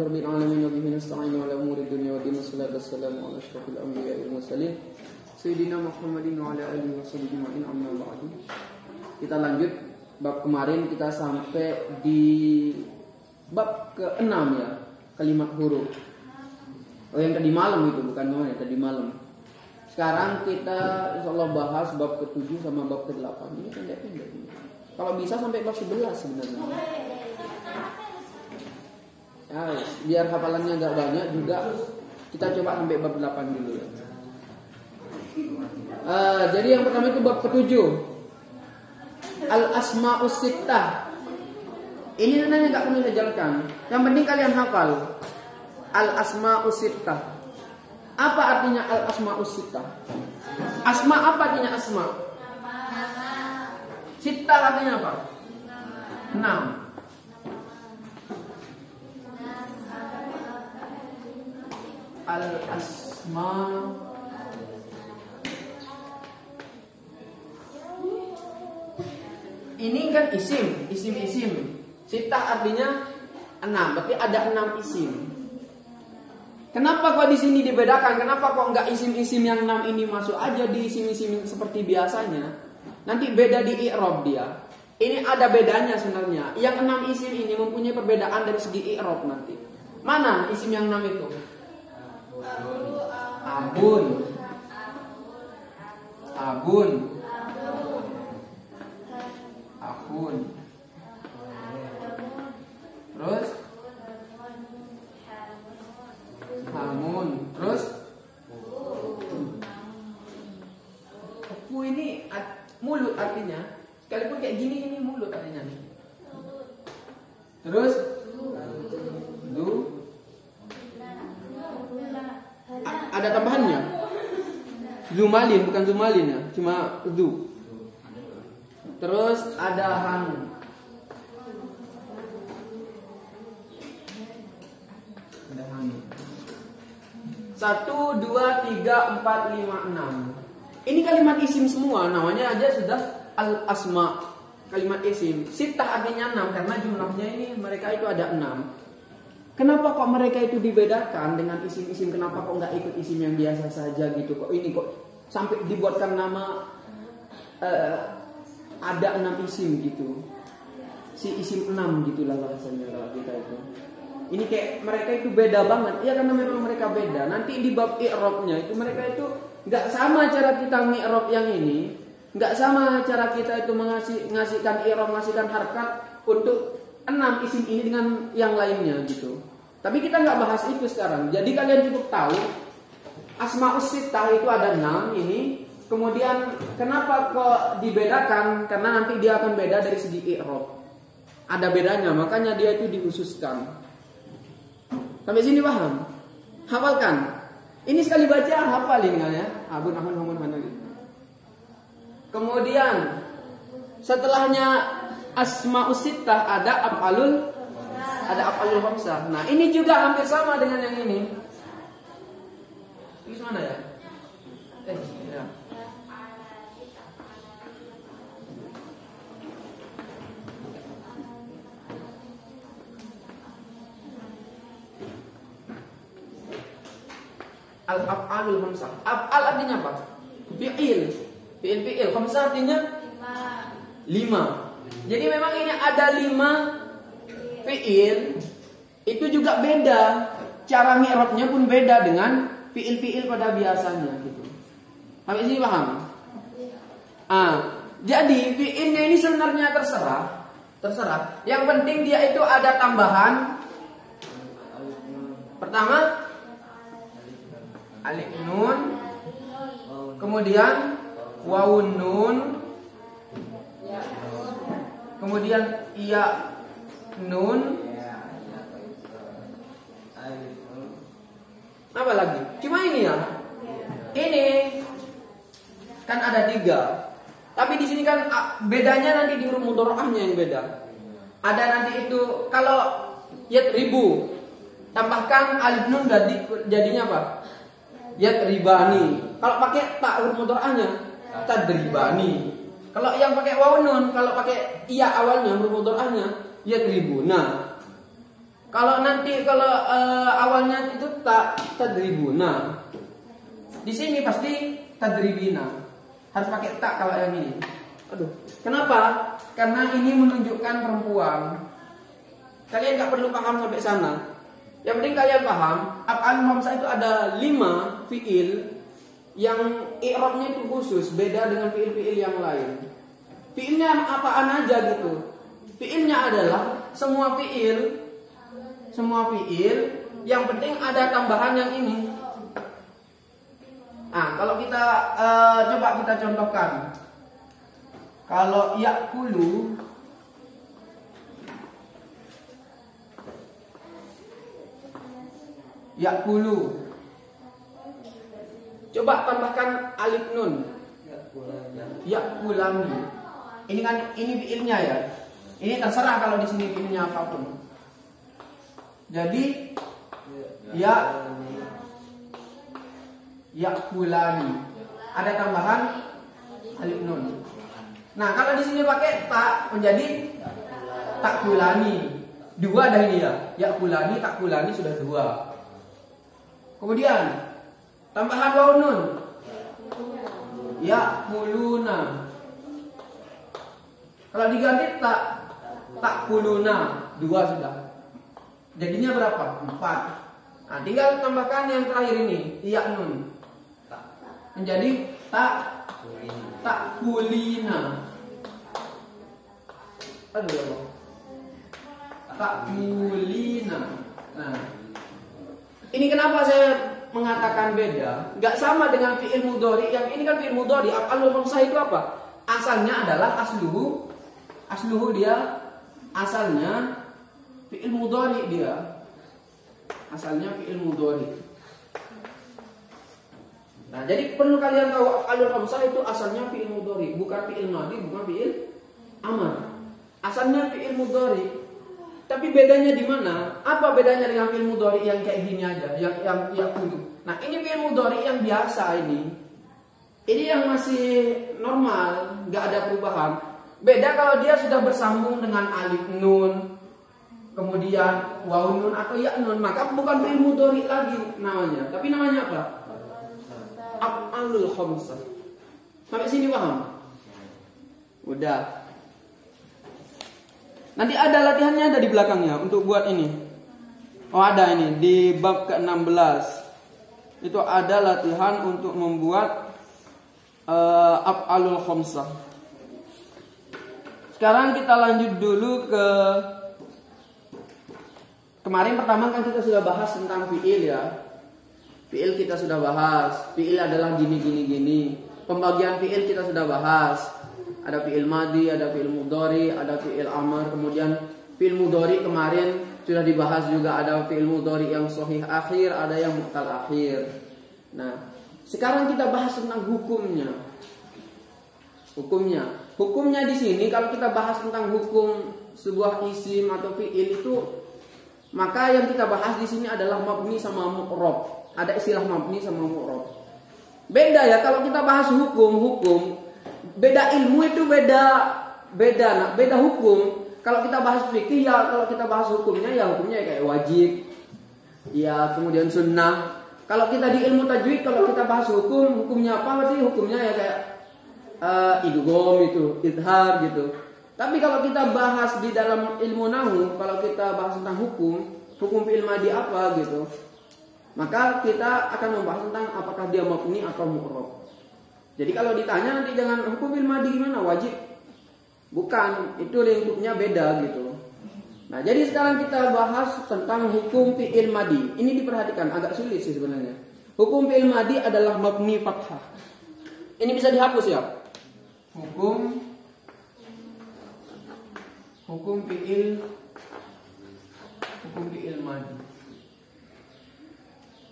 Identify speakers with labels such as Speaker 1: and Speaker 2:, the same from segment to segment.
Speaker 1: rabbil alamin wa bihi nasta'inu ala umuri dunya wa din. Wassalatu wassalamu ala asyrafil anbiya'i wal mursalin sayyidina Muhammadin wa ala alihi washabbihi ajma'in, amma ba'du. Kita lanjut bab kemarin, kita sampai di bab ke-6 ya, kalimat huruf. Oh, yang tadi malam itu bukan kemarin, tadi malam. Sekarang kita insyaallah bahas bab ke-7 sama bab ke-8. Ini pendek-pendek. Kalau bisa sampai bab 11 sebenarnya. Ya, biar hafalannya agak banyak juga, kita coba sampai bab 8 dulu ya. Jadi yang pertama itu bab ke-7, Al-Asma'us Sittah. Ini sebenarnya nggak perlu saya jelaskan. Yang penting kalian hafal Al-Asma'us Sittah. Apa artinya Al-Asma'us Sittah? Asma apa artinya asma? Sittah artinya apa? 6. Al-Asma ini kan isim. Sittah artinya 6, berarti ada 6 isim. Kenapa kok di sini dibedakan? Kenapa kok enggak isim-isim yang 6 ini masuk aja di isim-isim seperti biasanya? Nanti beda di i'rab dia. Ini ada bedanya sebenarnya. Yang 6 isim ini mempunyai perbedaan dari segi i'rab nanti. Mana isim yang 6 itu? Abun. Terus hamun. Terus Fu ini mulut artinya. Sekalipun kayak gini, ini mulut artinya nih. Terus du. Ada tambahannya? Zumalin, bukan zumalin ya, cuma du. Terus ada hanu. Ada hanu. 1, 2, 3, 4, 5, 6. Ini kalimat isim semua, namanya aja sudah al-asma. Kalimat isim. Sittah artinya 6 karena jumlahnya ini mereka itu ada 6. Kenapa kok mereka itu dibedakan dengan isim-isim? Kenapa kok nggak ikut isim yang biasa saja gitu? Kok ini kok sampai dibuatkan nama ada 6 isim gitu? Si isim 6 gitulah bahasanya kalau kita itu. Ini kayak mereka itu beda banget. Ya karena memang mereka beda. Nanti di bab i'rabnya itu mereka itu nggak sama cara kita mi'rab yang ini. Nggak sama cara kita itu ngasihkan i'rab, ngasihkan harkat untuk 6 isim ini dengan yang lainnya gitu. Tapi kita nggak bahas itu sekarang. Jadi kalian cukup tahu Asma'us Sittah itu ada 6 ini. Kemudian kenapa kok dibedakan? Karena nanti dia akan beda dari segi i'rab. Ada bedanya, makanya dia itu dikhususkan. Sampai sini paham? Hafalkan. Ini sekali baca hafalin kan ya. Abun mana gitu. Kemudian setelahnya Asma'us Sittah ada af'alul khamsah. Nah, ini juga hampir sama dengan yang ini. Ini mana ya? Ya. Al-af'alul khamsah. Af'al artinya apa? Fi'il. Khamsah artinya 5. Jadi memang ini ada 5 fi'il. Itu juga beda. Cara mi'rabnya pun beda dengan fi'il pada biasanya gitu. Sampai sini paham? Jadi fi'ilnya ini sebenarnya terserah. Yang penting dia itu ada tambahan. Pertama alif nun, kemudian wawun nun, kemudian iya nun, apa lagi? Cuma ini ya. Ini kan ada 3. Tapi di sini kan bedanya nanti di huruf mudhari'ahnya yang beda. Ada nanti itu kalau yatribu tambahkan alif nun jadinya apa? Yatribani. Kalau pakai ta huruf mudhari'ahnya tadribani. Kalau yang pakai waw nun, kalau pakai iya awalnya huruf mudhari'ahnya yatribuna. Kalau nanti awalnya itu tadribuna. Di sini pasti tadribina. Harus pakai tak kalau yang ini. Aduh. Kenapa? Karena ini menunjukkan perempuan. Kalian nggak perlu paham sampai sana. Yang penting kalian paham, af'alul khamsah itu ada 5 fiil yang i'rabnya itu khusus, beda dengan fiil-fiil yang lain. Fiilnya apaan aja gitu. Fiilnya adalah semua fiil yang penting ada tambahan yang ini. Nah, kalau kita coba kita contohkan. Kalau ya'kulu, coba tambahkan alif nun. Ya'kulani. Ini kan fiilnya ya. Ini terserah kalau di sini fiilnya apapun. Jadi ya'kulani. Ada tambahan alif nun. Nah, kalau di sini pakai tak menjadi takulani. 2 dah ini ya. Ya'kulani, takulani sudah 2. Kemudian tambahan waw nun. Ya'kuluna. Kalau diganti takuluna 2 sudah. Jadinya berapa? 4. Nah, tinggal tambahkan yang terakhir ini, ya nun. Menjadi takulina. Aduh ya Allah. Takulina. Nah, ini kenapa saya mengatakan beda? Gak sama dengan fi'il mudhari. Yang ini kan fi'il mudhari. Af'alul khamsah itu apa? Asalnya adalah asluhu dia asalnya fi'il mudhari dia. Asalnya fi'il mudhari. Nah, jadi perlu kalian tahu af'alul khamsah itu asalnya fi'il mudhari, bukan fi'il madhi, bukan fi'il amar. Asalnya fi'il mudhari. Tapi bedanya di mana? Apa bedanya dengan fi'il mudhari yang kayak gini aja, yang kudu? Nah, ini fi'il mudhari yang biasa ini. Ini yang masih normal, nggak ada perubahan. Beda kalau dia sudah bersambung dengan alif nun, kemudian waw nun atau ya nun, maka bukan fi'il mudhari lagi namanya. Tapi namanya apa? Af'alul khamsah. Sampai sini paham? Udah. Nanti ada latihannya ada di belakangnya untuk buat ini. Oh, ada ini di bab ke-16. Itu ada latihan untuk membuat af'alul khamsah. Sekarang kita lanjut dulu ke kemarin pertama kan kita sudah bahas tentang fi'il ya. Fi'il kita sudah bahas. Fi'il adalah gini. Pembagian fi'il kita sudah bahas. Ada fi'il madhi, ada fi'il mudhari, ada fi'il amar. Kemudian fi'il mudhari kemarin sudah dibahas juga, ada fi'il mudhari yang sahih akhir, ada yang mu'tal akhir. Nah, sekarang kita bahas tentang hukumnya. Hukumnya di sini kalau kita bahas tentang hukum sebuah isim atau fi'il itu, maka yang kita bahas di sini adalah mabni sama mu'rab. Ada istilah mabni sama mu'rab. Beda ya kalau kita bahas hukum. Beda ilmu itu beda hukum. Kalau kita bahas fikih ya, kalau kita bahas hukumnya kayak wajib. Ya, kemudian sunnah. Kalau kita di ilmu tajwid, kalau kita bahas hukumnya apa berarti hukumnya ya kayak idgham itu, idhar gitu. Tapi kalau kita bahas di dalam ilmu nahwu, kalau kita bahas tentang hukum fi'il madhi apa gitu, maka kita akan membahas tentang apakah dia mabni atau mu'rab. Jadi kalau ditanya nanti jangan hukum fi'il madhi gimana, wajib. Bukan, itu lingkupnya beda gitu. Nah, jadi sekarang kita bahas tentang hukum fi'il madhi. Ini diperhatikan, agak sulit sih sebenarnya. Hukum fi'il madhi adalah mabni fathah. Ini bisa dihapus ya. Hukum fi'il madhi.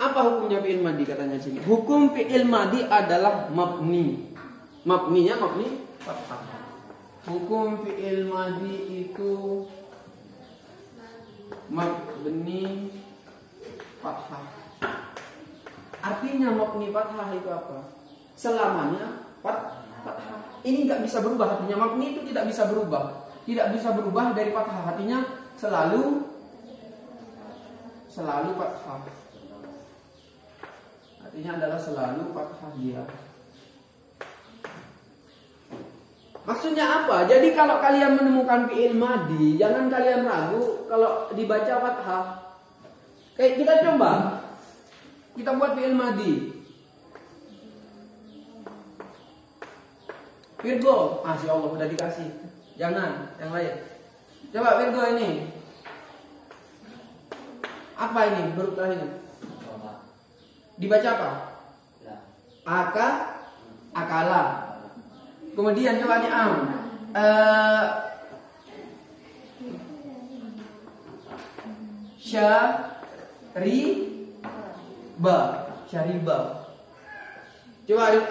Speaker 1: Apa hukumnya fi'il madhi katanya sini? Hukum fi'il madhi adalah mabni. Mabninya mabni fathah. Hukum fi'il madhi itu mabni fathah. Artinya mabni fathah itu apa? Selamanya fathah. Ini nggak bisa berubah. Artinya mabni itu tidak bisa berubah. Tidak bisa berubah dari fathah. Artinya selalu selalu fathah. Artinya adalah selalu fathah dia. Maksudnya apa? Jadi kalau kalian menemukan fi'il madhi, jangan kalian ragu kalau dibaca fathah. Kayak kita coba, kita buat fi'il madhi. Virgo, Masya Allah udah dikasih. Jangan, yang lain. Coba Virgo ini. Apa ini huruf terakhirnya? Dibaca apa? Akala. Kemudian coba nih syariba. Coba alif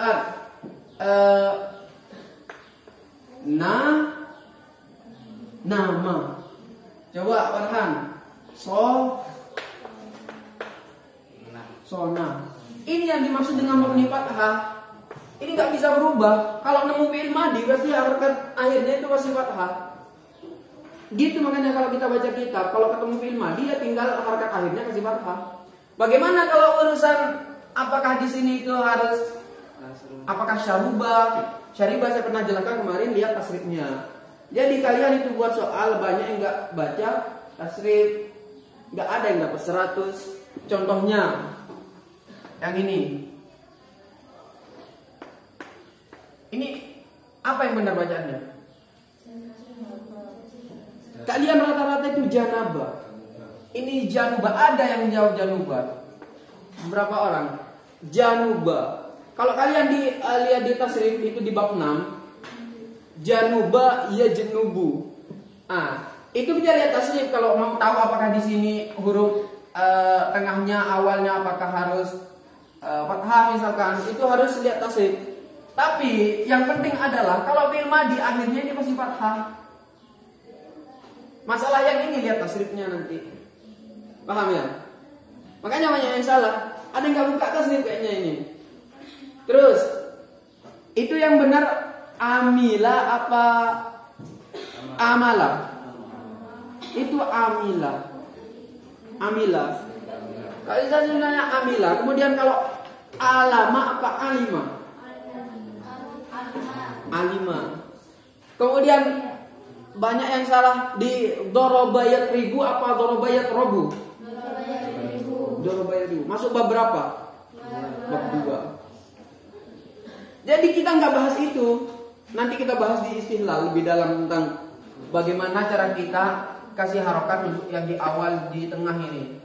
Speaker 1: nama. Coba Farhan. Sona. Ini yang dimaksud dengan mabni fathah. Ini nggak bisa berubah. Kalau nemu fi'il madhi pasti harakat akhirnya itu pasti fathah. Gitu makanya kalau kita baca kitab, kalau ketemu fi'il madhi ya tinggal harakat akhirnya kasih fathah. Bagaimana kalau urusan apakah di sini itu harus apakah syaribah saya pernah jelaskan kemarin, lihat tasrifnya. Jadi kalian itu buat soal banyak yang nggak baca tasrif, nggak ada yang dapat 100. Contohnya yang ini. Ini apa yang benar bacaannya? Kalian rata-rata itu janaba. Ini januba, ada yang jawab januba. Berapa orang? Januba. Kalau kalian lihat di tasrif itu di bab 6, januba ya jenubu. Itu bisa lihat tasrif kalau mau tahu apakah di sini huruf tengahnya awalnya apakah harus fathah misalkan, itu harus lihat tasrif. Tapi yang penting adalah kalau fi'il madhi akhirnya ini pasti fathah. Masalah yang ini lihat tasrifnya nanti. Paham ya? Makanya banyak yang salah. Ada yang nggak buka tasrif kayaknya ini. Terus itu yang benar amila apa amala? Itu amila. Kalau saya sebenarnya amila. Kemudian kalau alama apa alima? Alima. Kemudian banyak yang salah di dorobayat ribu apa dorobayat robu? Dorobayat ribu. Masuk bab berapa? Bab 2. Jadi kita nggak bahas itu. Nanti kita bahas di istihlal lebih dalam tentang bagaimana cara kita kasih harokat untuk yang di awal, di tengah ini.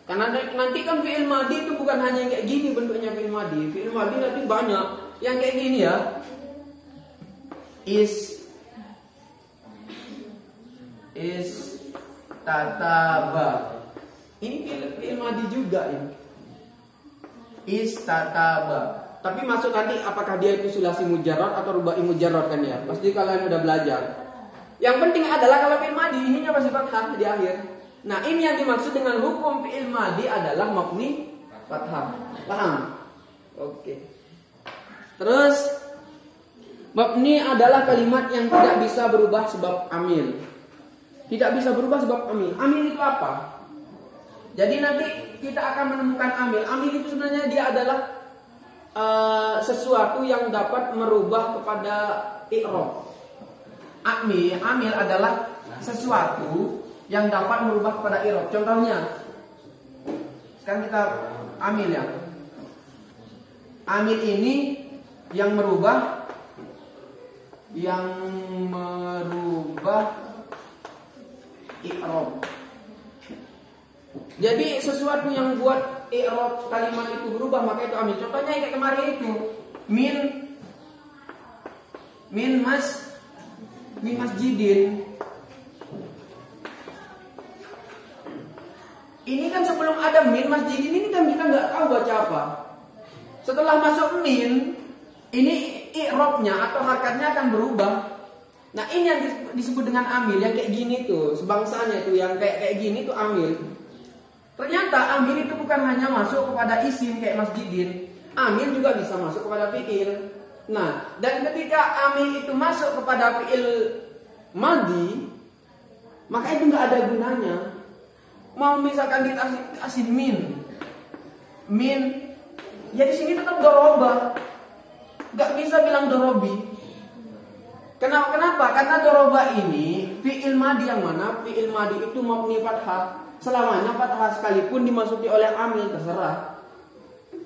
Speaker 1: Karena nanti kan fi'il madhi itu bukan hanya yang kayak gini bentuknya fi'il madhi. Fi'il madhi nanti banyak yang kayak gini ya. Is tataba. Ini fi'il madhi juga ini. Is tataba. Tapi masuk nanti apakah dia itu sulasi mujarrad atau rubai mujarrad kan ya? Pasti kalian udah belajar. Yang penting adalah kalau fi'il madhi ininya pasti fathah di akhir. Nah, ini yang dimaksud dengan hukum fi'il madhi adalah mabni fathah. Paham? Oke. Terus mabni adalah kalimat yang tidak bisa berubah sebab amil. Tidak bisa berubah sebab amil. Amil itu apa? Jadi nanti kita akan menemukan amil. Amil itu sebenarnya dia adalah sesuatu yang dapat merubah kepada i'rab. Amil adalah sesuatu yang dapat merubah kepada i'rab. Contohnya, sekarang kita amil ya. Amil ini yang merubah i'rab. Jadi sesuatu yang buat i'rab kalimat itu berubah maka itu amil. Contohnya kayak kemarin itu min masjidin. Ini kan sebelum ada min masjidin ini kan kita nggak tahu baca apa. Setelah masuk min, ini i'rabnya atau harkatnya akan berubah. Nah ini yang disebut dengan amil, yang kayak gini tuh, sebangsanya itu yang kayak gini tuh amil. Ternyata amil itu bukan hanya masuk kepada isim kayak masjidin, amil juga bisa masuk kepada fi'il. Nah, dan ketika amil itu masuk kepada fi'il madhi, maka itu nggak ada gunanya. Mau misalkan dikasih min, ya di sini tetap doroba. Gak bisa bilang dorobi. Kenapa? Karena doroba ini fi'il madi yang mana? Fi'il madi itu mabni fathah. Selamanya fathah sekalipun dimasuki oleh amil terserah.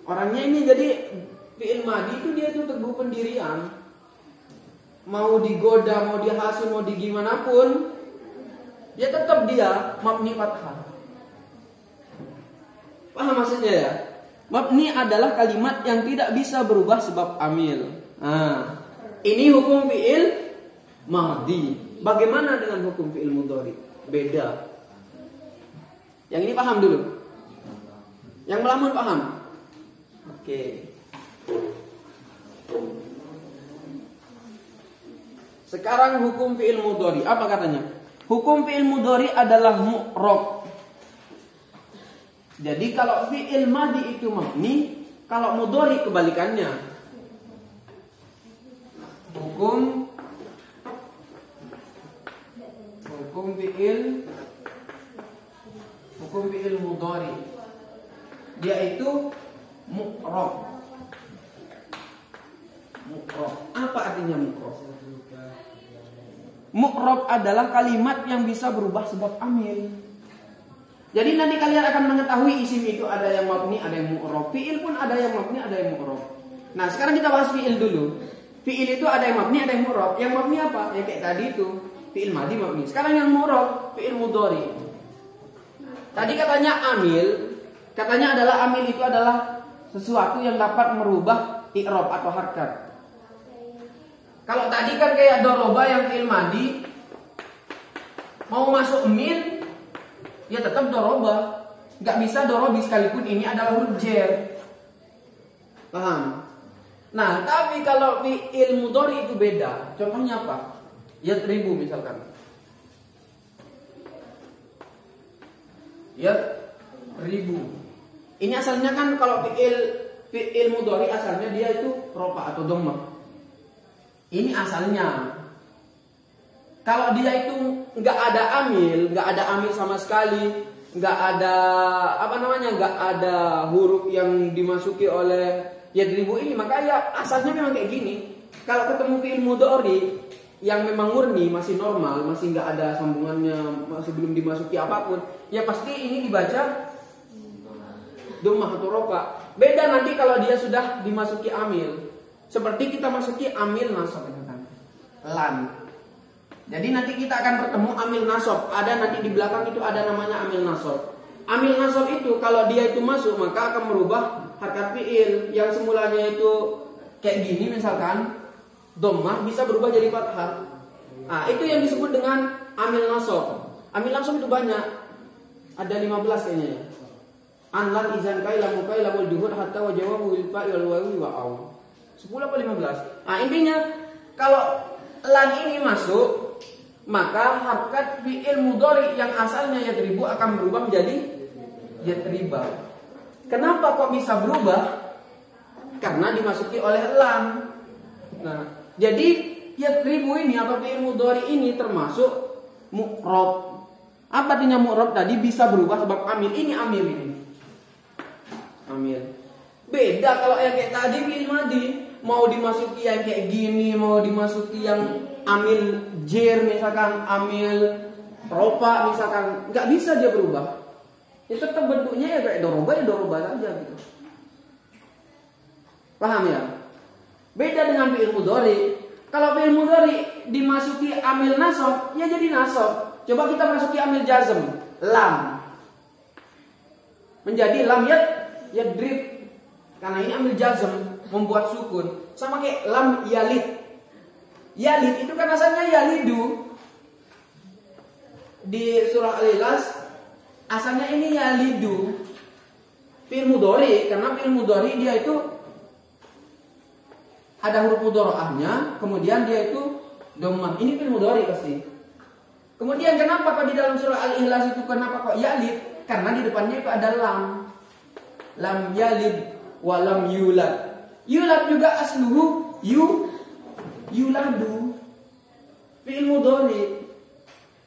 Speaker 1: Orangnya ini jadi fi'il madi itu dia itu teguh pendirian. Mau digoda, mau dihasut, mau digimanapun, dia tetap dia mabni fathah. Paham maksudnya ya? Mabni adalah kalimat yang tidak bisa berubah sebab amil. Nah, ini hukum fi'il madi. Bagaimana dengan hukum fi'il mudhari? Beda. Yang ini paham dulu. Yang melamun paham? Oke. Sekarang hukum fi'il mudhari. Apa katanya? Hukum fi'il mudhari adalah mu'rab. Jadi kalau fi'il madi itu mabni, kalau mudhari kebalikannya. Hukum fi'il mudhari, dia itu mu'rab. Apa artinya mu'rab? Mu'rab adalah kalimat yang bisa berubah sebab amil. Jadi nanti kalian akan mengetahui isim itu ada yang mabni, ada yang mu'rab. Fi'il pun ada yang mabni, ada yang mu'rab. Nah, sekarang kita bahas fi'il dulu. Fi'il itu ada yang mabni, ada yang mu'rab. Yang mabni apa? Yang kayak tadi itu, fi'il madi mabni. Sekarang yang mu'rab, fi'il mudhari. Tadi katanya amil, katanya adalah amil itu adalah sesuatu yang dapat merubah i'rab atau harkat. Kalau tadi kan kayak doroba yang fi'il madi, mau masuk min, ya tetap doroba. Gak bisa dorobi sekalipun ini adalah huruf jer. Paham? Nah, tapi kalau fi'il mudhari itu beda. Contohnya apa? Yatribu misalkan. Yatribu. Ini asalnya kan kalau fi'il mudhari asalnya dia itu rofa atau dhammah. Ini asalnya. Kalau dia itu nggak ada amil sama sekali, nggak ada nggak ada huruf yang dimasuki oleh yadribu ini, maka ya asalnya memang kayak gini. Kalau ketemu fi'il mudhari yang memang murni, masih normal, masih nggak ada sambungannya, masih belum dimasuki apapun, ya pasti ini dibaca dhammah atau rofa. Beda nanti kalau dia sudah dimasuki amil. Seperti kita masuki amil nasab lan. Jadi nanti kita akan bertemu amil nasab. Ada nanti di belakang itu ada namanya amil nasab. Amil nasab itu kalau dia itu masuk maka akan merubah harkat fi'il yang semulanya itu kayak gini misalkan dhammah bisa berubah jadi fathah. Nah, itu yang disebut dengan amil nasab. Amil nasab itu banyak. Ada 15 kayaknya ya. An lan izan kai lam kai lamul juhud hatta wa jawabu bil fa'i wal wawi wa au. 10 apa 15? Nah, intinya kalau lan ini masuk, maka harkat fi'il mudhari yang asalnya yadribu akan berubah menjadi yadriba. Kenapa kok bisa berubah? Karena dimasuki oleh lam. Nah, jadi yadribu ini atau fi'il mudhari ini termasuk mu'rab. Apa artinya mu'rab tadi? Bisa berubah sebab amil. Ini amil ini. Amil. Beda kalau yang kayak tadi fi'il madi. Mau dimasuki yang kayak gini, mau dimasuki yang amil jer misalkan, amil rofa misalkan, nggak bisa dia berubah. Itu tetap bentuknya ya kayak doroba saja gitu. Paham ya? Beda dengan fi'il mudhari. Kalau fi'il mudhari dimasuki amil nasab, ya jadi nasab. Coba kita masuki amil jazm, lam. Menjadi lam yadrib. Karena ini amil jazm, membuat sukun. Sama kayak lam yalid. Yalid itu kan asalnya yalidu. Di surah Al-Ikhlas asalnya ini yalidu. Fi'il mudhari, karena fi'il mudhari dia itu ada huruf mudhari'ahnya, kemudian dia itu dhammah. Ini fi'il mudhari pasti. Kemudian kenapa kok di dalam surah Al-Ikhlas itu kenapa kok yalid? Karena di depannya itu ada lam. Lam yalid wa lam yulad. Yulad juga asluhu yuladu. Fi'il mudhari.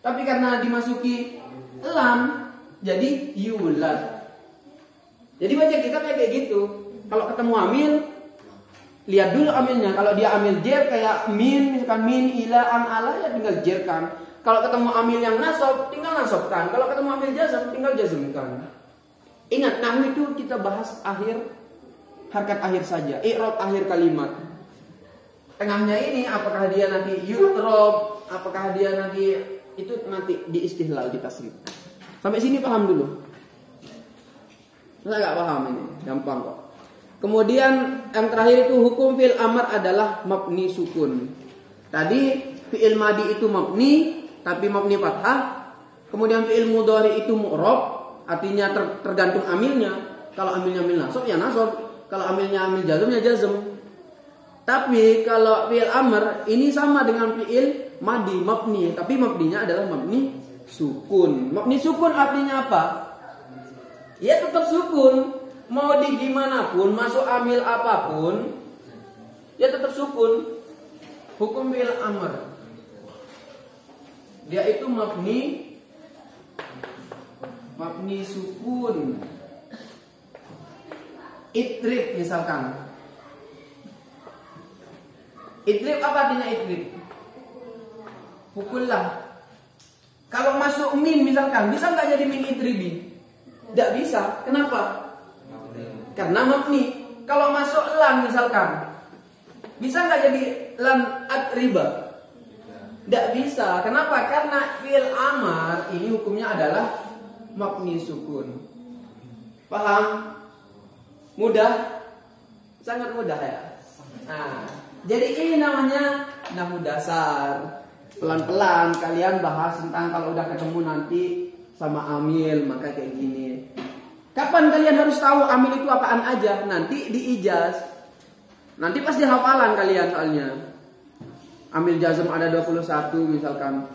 Speaker 1: Tapi karena dimasuki lam, jadi yulad. Jadi baca kita kayak gitu. Kalau ketemu amil, lihat dulu amilnya. Kalau dia amil jer kayak min, misalkan min, ila, an, ala, ya tinggal jerkan. Kalau ketemu amil yang nasab, tinggal nasabkan. Kalau ketemu amil jazm, tinggal jazmkan. Ingat, nahwu itu kita bahas akhir, harkat akhir saja, i'rab akhir kalimat. Tengahnya ini apakah dia nanti yu'rab, apakah dia nanti itu nanti di istihlal, di tasrif. Sampai sini paham dulu. Saya nggak paham ini, gampang kok. Kemudian yang terakhir itu hukum fi'il amr adalah mabni sukun. Tadi fi'il madi itu mabni, tapi mabni fathah. Kemudian fi'il mudhari itu mu'rab, artinya tergantung amilnya. Kalau amilnya amil nasab ya nasab, kalau amilnya amil jazm ya jazm. Tapi kalau fi'il amr ini sama dengan fi'il madi mabni, tapi mabninya adalah mabni sukun. Mabni sukun artinya apa? Ya tetap sukun. Mau di gimana pun, masuk amil apapun, ya tetap sukun. Hukum fi'il amr, dia itu mabni sukun. Idrib misalkan. Idrib apa artinya idrib? Pukullah. Kalau masuk min misalkan, bisa nggak jadi min idribi? Tidak bisa. Kenapa? Karena mabni. Kalau masuk lan misalkan, bisa nggak jadi lan adriba? Tidak bisa. Kenapa? Karena fi'il amar ini hukumnya adalah mabni sukun. Paham? Mudah? Sangat mudah ya. Nah, jadi ini namanya nahwu dasar. Pelan-pelan kalian bahas tentang kalau udah ketemu nanti sama amil, maka kayak gini. Kapan kalian harus tahu amil itu apaan aja? Nanti di ijaz. Nanti pasti hafalan kalian soalnya. Amil jazm ada 21 misalkan.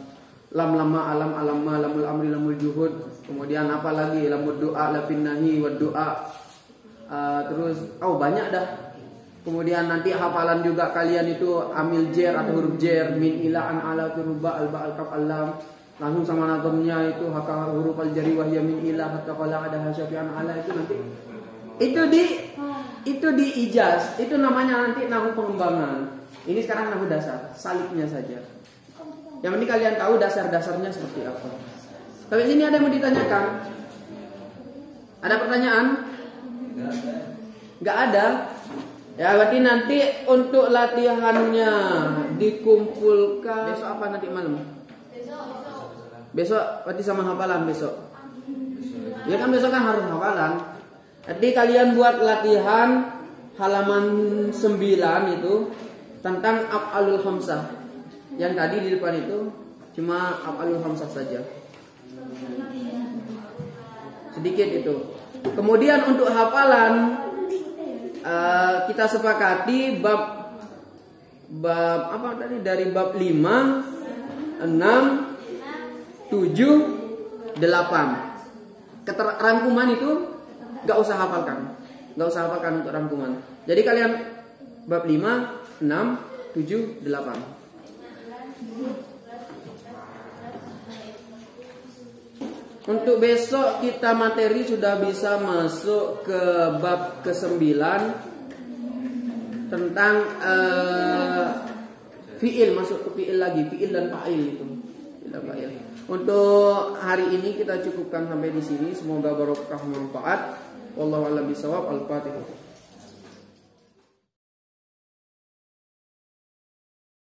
Speaker 1: Lam lama alam alamma lamul amri lamul juhud. Kemudian apa lagi? Lamud du'a lafin nahi wad du'a. Terus banyak dah. Kemudian nanti hafalan juga kalian itu amil jer atau huruf jer, min ila an ala turuba al ba al kaf al lam. Langsung sama nazamnya itu haka huruf al jari wa hiya min ila hatta qala ada hasyafi an ala itu nanti. Itu di ijaz. Itu namanya nanti nahwu pengembangan. Ini sekarang nahwu dasar, saliknya saja. Yang penting kalian tahu dasar-dasarnya seperti apa. Tapi sini ada yang mau ditanyakan? Ada pertanyaan? Nggak ada. Ya berarti nanti untuk latihannya dikumpulkan besok apa nanti malam? Besok berarti sama hafalan besok. Ya kan besok kan harus hafalan. Jadi kalian buat latihan halaman 9 itu tentang af'alul khamsah. Yang tadi di depan itu cuma af'alul khamsah saja. Sedikit itu. Kemudian untuk hafalan kita sepakati bab apa tadi dari bab 5, 6, 7, 8. Rangkuman itu gak usah hafalkan. Gak usah hafalkan untuk rangkuman. Jadi kalian bab 5, 6, 7, 8. Untuk besok kita materi sudah bisa masuk ke bab ke-9 tentang fi'il, masuk ke fi'il lagi, fi'il dan fa'il itu. Untuk hari ini kita cukupkan sampai di sini. Semoga barokah manfaat. Wallahu a'lam bishawab. Al-Fatihah.